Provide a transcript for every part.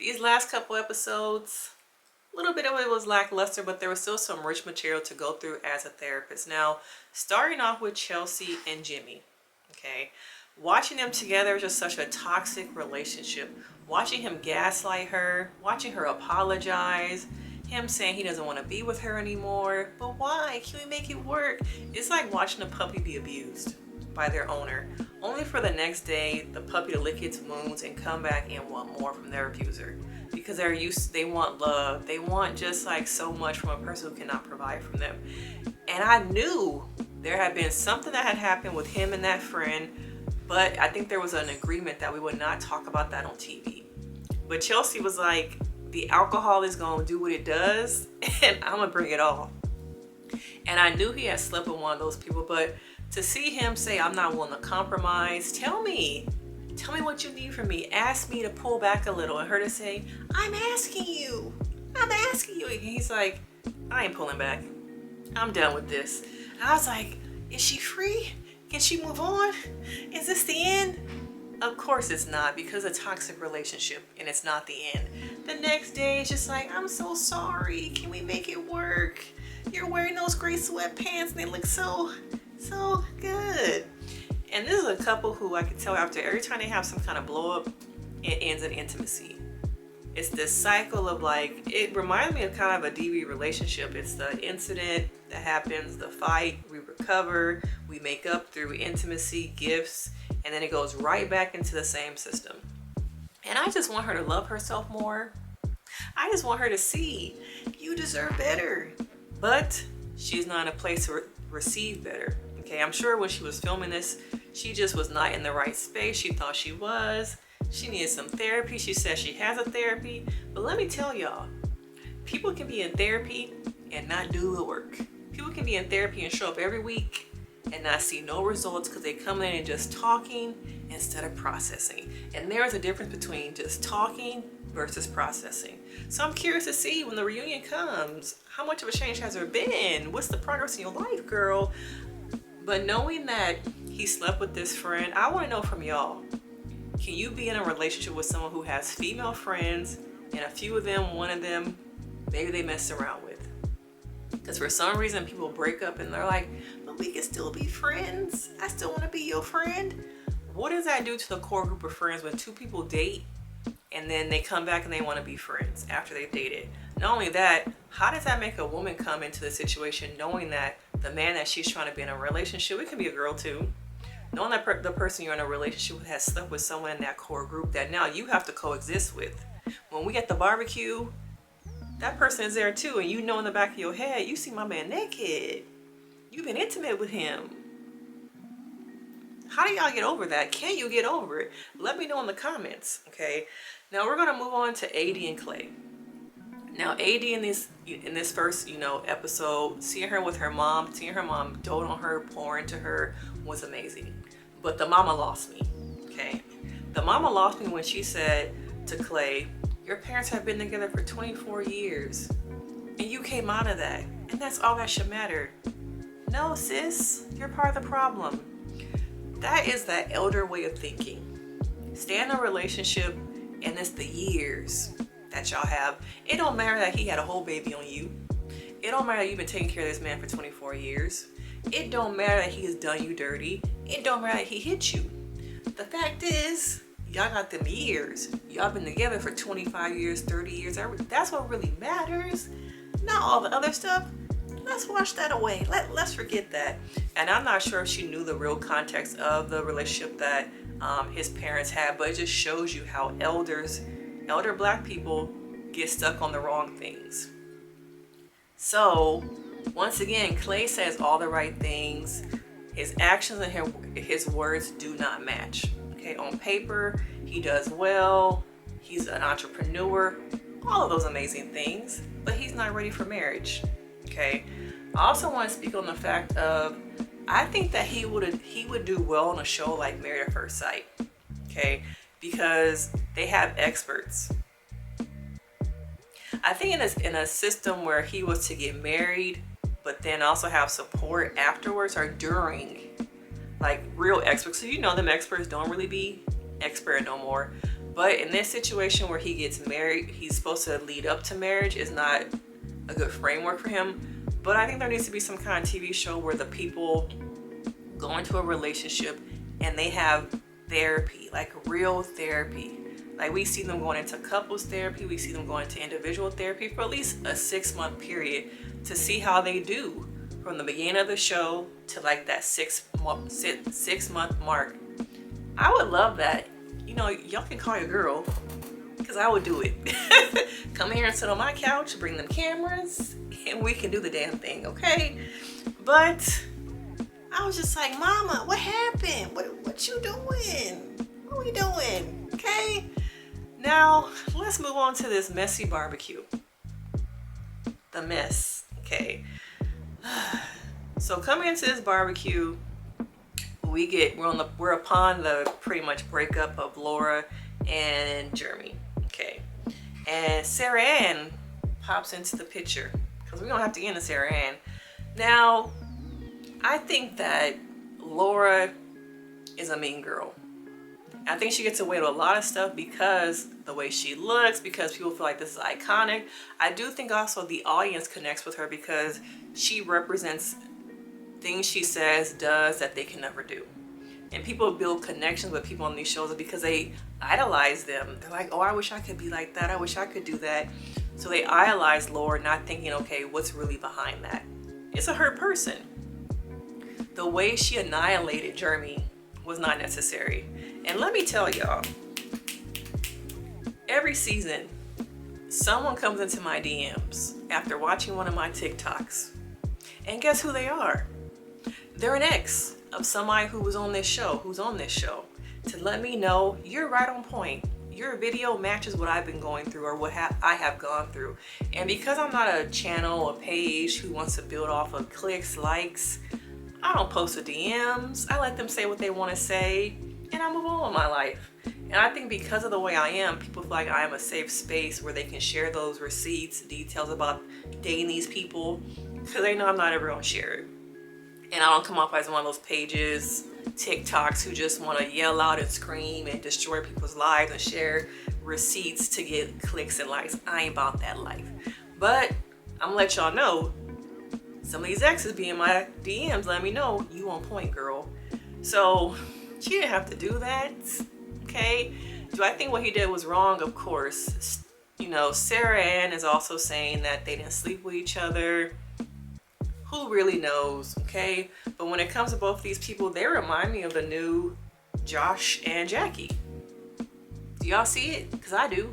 These last couple episodes, a little bit of it was lackluster, but there was still some rich material to go through as a therapist. Now, starting off with Chelsea and Jimmy, okay? Watching them together is just such a toxic relationship. Watching him gaslight her, watching her apologize, him saying he doesn't want to be with her anymore. But why? Can we make it work? It's like watching a puppy be abused by their owner, only for the next day the puppy to lick its wounds and come back and want more from their abuser. Because they want love. They want just like so much from a person who cannot provide from them. And I knew there had been something that had happened with him and that friend, but I think there was an agreement that we would not talk about that on TV. But Chelsea was like, the alcohol is gonna do what it does, and I'm gonna bring it all. And I knew he had slept with one of those people, but to see him say, I'm not willing to compromise, tell me what you need from me. Ask me to pull back a little. And her to say, I'm asking you. And he's like, I ain't pulling back. I'm done with this. And I was like, is she free? Can she move on? Is this the end? Of course it's not, because it's a toxic relationship and it's not the end. The next day it's just like, I'm so sorry. Can we make it work? You're wearing those gray sweatpants and they look so good. And this is a couple who I could tell after every time they have some kind of blow up, it ends in intimacy. It's this cycle of like, it reminds me of kind of a DV relationship. It's the incident that happens, the fight, we recover, we make up through intimacy, gifts, and then it goes right back into the same system. And I just want her to love herself more. I just want her to see, you deserve better. But she's not in a place to receive better. Okay, I'm sure when she was filming this, she just was not in the right space. She thought she was. She needed some therapy. She says she has a therapy. But let me tell y'all, people can be in therapy and not do the work. People can be in therapy and show up every week and not see no results because they come in and just talking instead of processing. And there's a difference between just talking versus processing. So I'm curious to see when the reunion comes, how much of a change has there been? What's the progress in your life, girl? But knowing that he slept with this friend, I want to know from y'all, can you be in a relationship with someone who has female friends and a few of them, one of them, maybe they messed around with? Because for some reason people break up and they're like, but we can still be friends. I still want to be your friend. What does that do to the core group of friends when two people date and then they come back and they want to be friends after they've dated? Not only that, how does that make a woman come into the situation knowing that the man that she's trying to be in a relationship, it can be a girl too, knowing that the person you're in a relationship with has slept with someone in that core group that now you have to coexist with. When we get the barbecue, that person is there too, and you know in the back of your head, you see my man naked. You've been intimate with him. How do y'all get over that? Can you get over it? Let me know in the comments, okay? Now we're gonna move on to AD and Clay. Now AD in this first, episode, seeing her with her mom, seeing her mom dote on her, pour into her, was amazing. But the mama lost me, okay? The mama lost me when she said to Clay, your parents have been together for 24 years and you came out of that, and that's all that should matter. No, sis, you're part of the problem. That is that elder way of thinking. Stay in a relationship and it's the years that y'all have. It don't matter that he had a whole baby on you. It don't matter that you've been taking care of this man for 24 years. It don't matter that he has done you dirty. It don't matter that he hit you. The fact is, y'all got them years. Y'all been together for 25 years, 30 years. That's what really matters. Not all the other stuff. Let's wash that away. Let's forget that. And I'm not sure if she knew the real context of the relationship that his parents had, but it just shows you how elder black people get stuck on the wrong things. So once again, Clay says all the right things. His actions and his words do not match. Okay, on paper, he does well. He's an entrepreneur, all of those amazing things, but he's not ready for marriage. Okay, I also want to speak on the fact of, I think that he would do well on a show like Married at First Sight. Okay, because they have experts. I think in a system where he was to get married, but then also have support afterwards or during, like real experts. So them experts don't really be expert no more, But in this situation where he gets married, he's supposed to lead up to marriage, is not a good framework for him. But I think there needs to be some kind of TV show where the people go into a relationship and they have therapy, like real therapy. Like we see them going into couples therapy, we see them going to individual therapy for at least a 6-month period to see how they do from the beginning of the show to like that 6-month mark. I would love that. You know, y'all can call your girl, because I would do it. Come here and sit on my couch, bring them cameras, and we can do the damn thing, okay? But I was just like, Mama, what happened? What you doing? What are we doing? Okay? Now, let's move on to this messy barbecue. The mess, okay? So coming into this barbecue, we're upon the pretty much breakup of Laura and Jeremy, okay? And Sarah Ann pops into the picture, because we're gonna have to get into Sarah Ann. Now, I think that Laura is a mean girl. I think she gets away with a lot of stuff because the way she looks, because people feel like this is iconic. I do think also the audience connects with her because she represents things she says, does, that they can never do. And people build connections with people on these shows because they idolize them. They're like, oh, I wish I could be like that. I wish I could do that. So they idolize Laura, not thinking, okay, what's really behind that? It's a hurt person. The way she annihilated Jeremy was not necessary. And let me tell y'all, every season, someone comes into my DMs after watching one of my TikToks. And guess who they are? They're an ex of somebody who was on this show, to let me know you're right on point. Your video matches what I've been going through or what I have gone through. And because I'm not a channel, a page who wants to build off of clicks, likes, I don't post the DMs. I let them say what they want to say and I move on with my life. And I think because of the way I am, people feel like I am a safe space where they can share those receipts, details about dating these people, because they know I'm not ever gonna share it. And I don't come off as one of those pages, TikToks, who just want to yell out and scream and destroy people's lives and share receipts to get clicks and likes. I ain't about that life. But I'm gonna let y'all know, some of these exes be in my DMs letting me know you on point, girl. So she didn't have to do that, okay? Do I think what he did was wrong? Of course. You know, Sarah Ann is also saying that they didn't sleep with each other. Who really knows, okay? But when it comes to both these people, they remind me of the new Josh and Jackie. Do y'all see it? Because I do.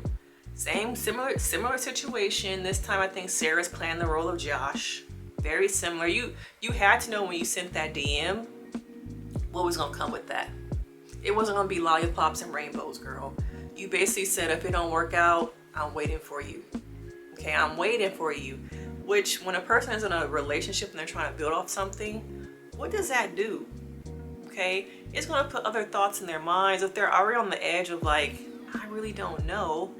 Similar situation. This time I think Sarah's playing the role of Josh. Very similar. You had to know when you sent that DM what was gonna come with that. It wasn't gonna be lollipops and rainbows, girl. You basically said, if it don't work out, I'm waiting for you. Okay, I'm waiting for you. Which, when a person is in a relationship and they're trying to build off something, what does that do? Okay, it's gonna put other thoughts in their minds. If they're already on the edge of like, I really don't know.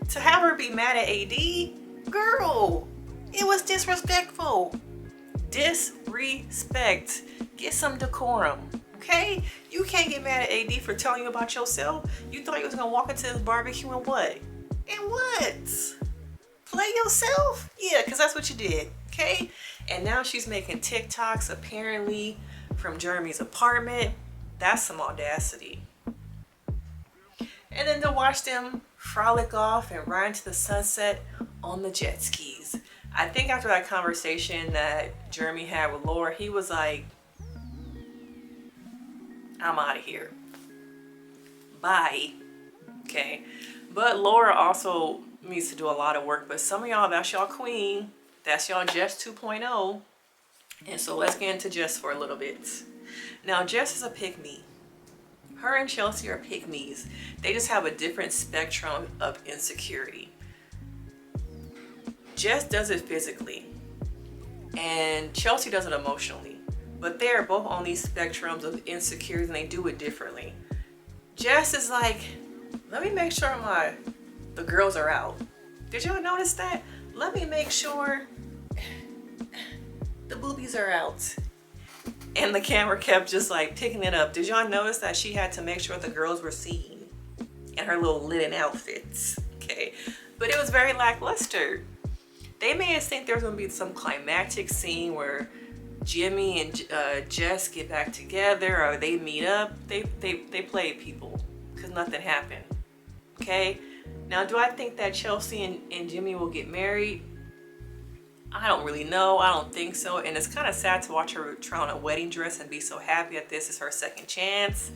To have her be mad at AD, girl, it was disrespectful. Disrespect. Get some decorum, okay? You can't get mad at AD for telling you about yourself. You thought you was gonna walk into this barbecue and what? And what? Play yourself? Yeah, because that's what you did, okay? And now she's making TikToks apparently from Jeremy's apartment. That's some audacity. And then to watch them frolic off and ride into the sunset on the jet skis. I think after that conversation that Jeremy had with Laura, he was like, I'm out of here. Bye. Okay. But Laura also needs to do a lot of work. But some of y'all, that's y'all queen. That's y'all Jess 2.0. And so let's get into Jess for a little bit. Now, Jess is a pick-me. Her and Chelsea are pick-me's. They just have a different spectrum of insecurity. Jess does it physically. And Chelsea does it emotionally. But they are both on these spectrums of insecurities and they do it differently. Jess is like, let me make sure the girls are out. Did y'all notice that? Let me make sure the boobies are out. and the camera kept just like picking it up. Did y'all notice that she had to make sure the girls were seen in her little linen outfits? Okay, but it was very lackluster. They made us think there was gonna be some climactic scene where Jimmy and Jess get back together, or they meet up. They played people because nothing happened. Okay, now do I think that Chelsea and Jimmy will get married? I don't really know. I don't think so. And it's kind of sad to watch her try on a wedding dress and be so happy that this is her second chance.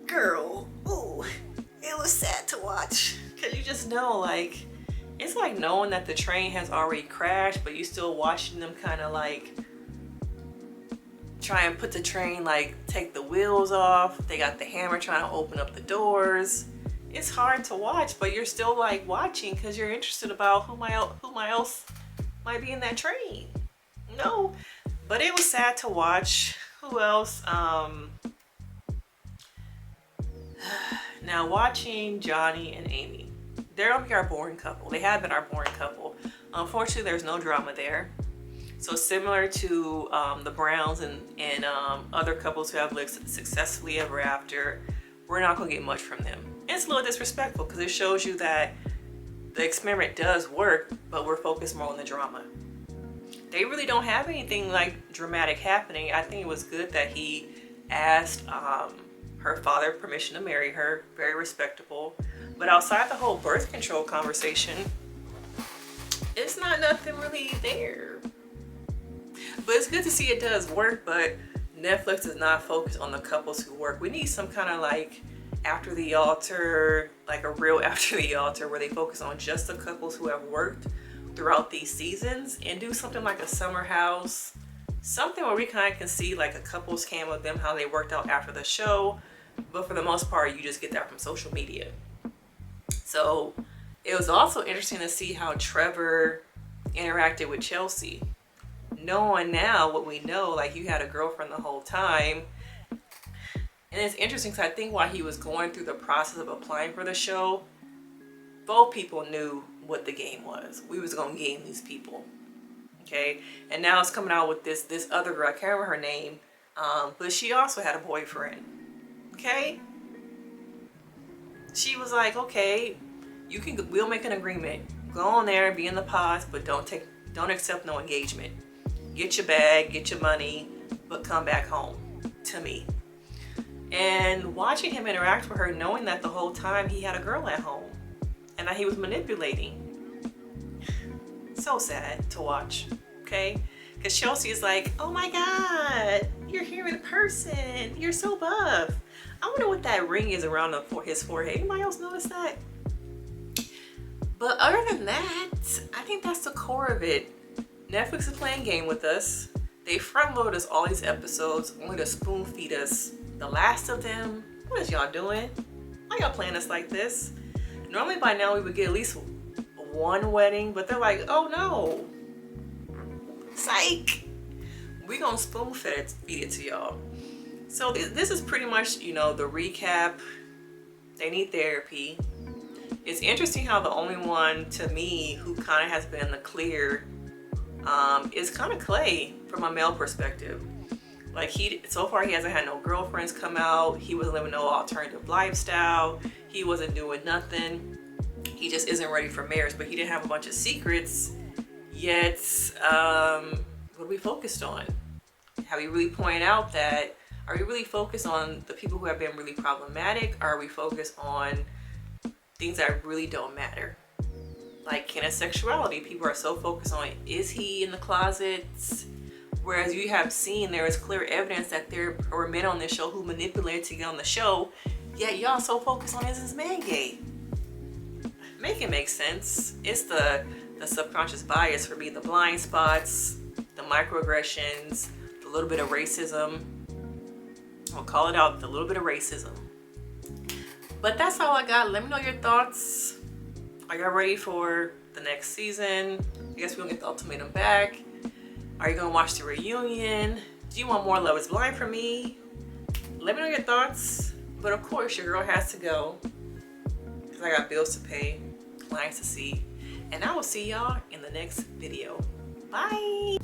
Girl, ooh, it was sad to watch. Because you just know, like, it's like knowing that the train has already crashed, but you still watching them kind of like try and put the train, like take the wheels off. They got the hammer trying to open up the doors. It's hard to watch, but you're still like watching because you're interested about who else might be in that train. No, but it was sad to watch. Who else? Now watching Johnny and Amy. They're gonna be our boring couple. They have been our boring couple. Unfortunately, there's no drama there. So similar to the Browns and other couples who have lived successfully ever after, we're not gonna get much from them. And it's a little disrespectful because it shows you that the experiment does work, but we're focused more on the drama. They really don't have anything like dramatic happening. I think it was good that he asked her father permission to marry her. Very respectable. But outside the whole birth control conversation, it's not nothing really there. But it's good to see it does work, but Netflix is not focused on the couples who work. We need some kind of like after the altar, like a real after the altar where they focus on just the couples who have worked throughout these seasons, and do something like a summer house, something where we kind of can see like a couples cam of them, how they worked out after the show. But for the most part, you just get that from social media. So it was also interesting to see how Trevor interacted with Chelsea. Knowing now what we know, like you had a girlfriend the whole time. And it's interesting because I think while he was going through the process of applying for the show, both people knew what the game was. We was going to game these people. Okay? And now it's coming out with this other girl. I can't remember her name. But she also had a boyfriend. Okay? She was like, okay, we'll make an agreement. Go on there, be in the pods, but don't accept no engagement. Get your bag, get your money, but come back home to me. And watching him interact with her, knowing that the whole time he had a girl at home and that he was manipulating. So sad to watch, okay? Because Chelsea is like, oh my God, you're here in person. You're so buff. I wonder what that ring is around his forehead. Anybody else notice that? But other than that, I think that's the core of it. Netflix is playing a game with us. They front load us all these episodes only to spoon feed us the last of them. What is y'all doing? Why y'all playing us like this? Normally by now we would get at least one wedding, but they're like, oh no. Psych. We gonna spoon feed it to y'all. So this is pretty much, the recap. They need therapy. It's interesting how the only one to me who kind of has been in the clear is kind of Clay from a male perspective. Like so far he hasn't had no girlfriends come out. He wasn't living no alternative lifestyle. He wasn't doing nothing. He just isn't ready for marriage, but he didn't have a bunch of secrets. Yet, what are we focused on? Have we really pointed out that, are we really focused on the people who have been really problematic? Or are we focused on things that really don't matter? Like Kenneth's sexuality. People are so focused on, is he in the closets? Whereas you have seen there is clear evidence that there were men on this show who manipulated to get on the show. Yet y'all so focused on, is this man gay? Make it make sense. It's the subconscious bias for me, the blind spots, the microaggressions, the little bit of racism. I'll call it out, the little bit of racism. But that's all I got. Let me know your thoughts. Are y'all ready for the next season? I guess we're gonna get the ultimatum back. Are you gonna watch the reunion? Do you want more Love is Blind from me? Let me know your thoughts. But of course, your girl has to go because I got bills to pay, clients to see, and I will see y'all in the next video. Bye.